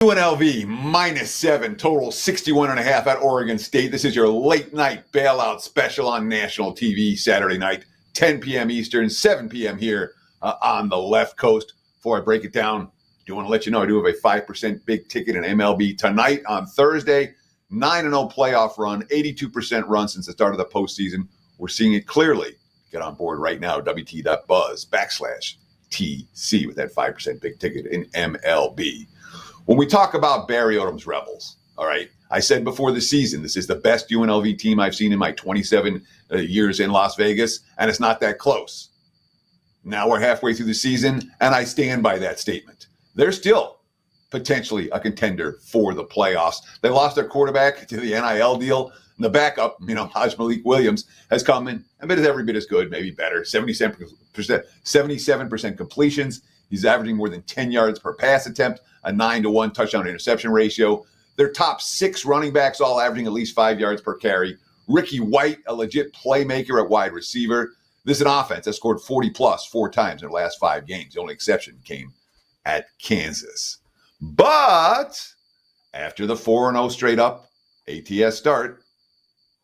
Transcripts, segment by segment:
UNLV -7, total 61.5 at Oregon State. This is your late night bailout special on national TV Saturday night, 10 p.m. Eastern, 7 p.m. here on the left coast. Before I break it down, I do want to let you know I do have a 5% big ticket in MLB tonight on Thursday. 9-0 playoff run, 82% run since the start of the postseason. We're seeing it clearly. Get on board right now, WT.buzz/TC with that 5% big ticket in MLB. When we talk about Barry Odom's Rebels, all right, I said before the season, this is the best UNLV team I've seen in my 27 years in Las Vegas, and it's not that close. Now we're halfway through the season, and I stand by that statement. They're still potentially a contender for the playoffs. They lost their quarterback to the NIL deal. And the backup, Haj Malik Williams, has come in and been every bit as good, maybe better. 77% completions. He's averaging more than 10 yards per pass attempt, a 9-to-1 touchdown interception ratio. Their top 6 running backs all averaging at least 5 yards per carry. Ricky White, a legit playmaker at wide receiver. This is an offense that scored 40-plus 4 times in their last 5 games. The only exception came at Kansas. But after the 4-0 straight up ATS start,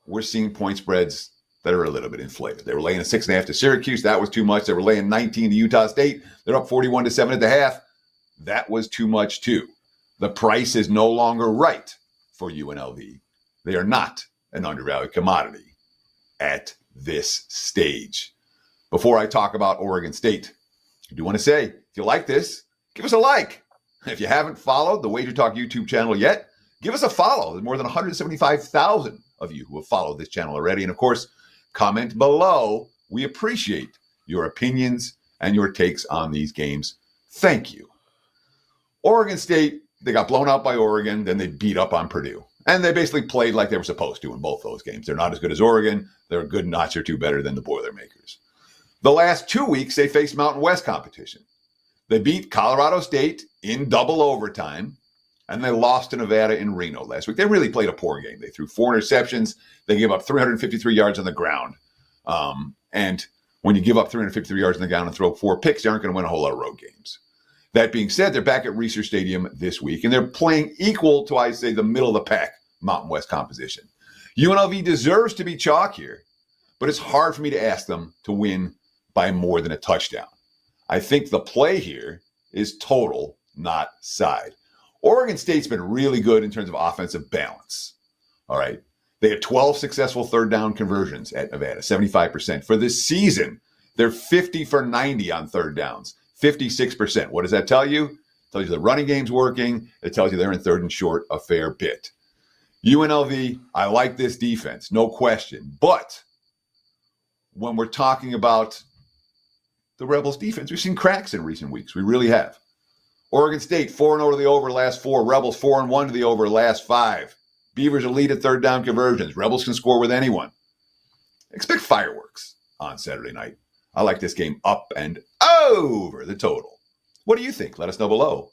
we're seeing point spreads that are a little bit inflated. They were laying a 6.5 to Syracuse. That was too much. They were laying 19 to Utah State. They're up 41-7 at the half. That was too much too. The price is no longer right for UNLV. They are not an undervalued commodity at this stage. Before I talk about Oregon State, I do want to say, if you like this, give us a like. If you haven't followed the Wager Talk YouTube channel yet, give us a follow. There's more than 175,000 of you who have followed this channel already. And of course, comment below. We appreciate your opinions and your takes on these games. Thank you. Oregon State, they got blown out by Oregon, then they beat up on Purdue. And they basically played like they were supposed to in both those games. They're not as good as Oregon. They're a good notch or two better than the Boilermakers. The last 2 weeks, they faced Mountain West competition. They beat Colorado State in double overtime, and they lost to Nevada in Reno last week. They really played a poor game. They threw 4 interceptions. They gave up 353 yards on the ground. And when you give up 353 yards on the ground and throw 4 picks, you aren't going to win a whole lot of road games. That being said, they're back at Reser Stadium this week, and they're playing equal to, I'd say, the middle of the pack Mountain West composition. UNLV deserves to be chalk here, but it's hard for me to ask them to win by more than a touchdown. I think the play here is total, not side. Oregon State's been really good in terms of offensive balance. All right. They had 12 successful third down conversions at Nevada, 75%. For this season, they're 50 for 90 on third downs, 56%. What does that tell you? It tells you the running game's working. It tells you they're in third and short a fair bit. UNLV, I like this defense, no question. But when we're talking about the Rebels defense, we've seen cracks in recent weeks. We really have. Oregon State, 4-0 to the over last 4. Rebels, 4-1 to the over last 5. Beavers are lead at third down conversions. Rebels can score with anyone. Expect fireworks on Saturday night. I like this game up and over the total. What do you think? Let us know below.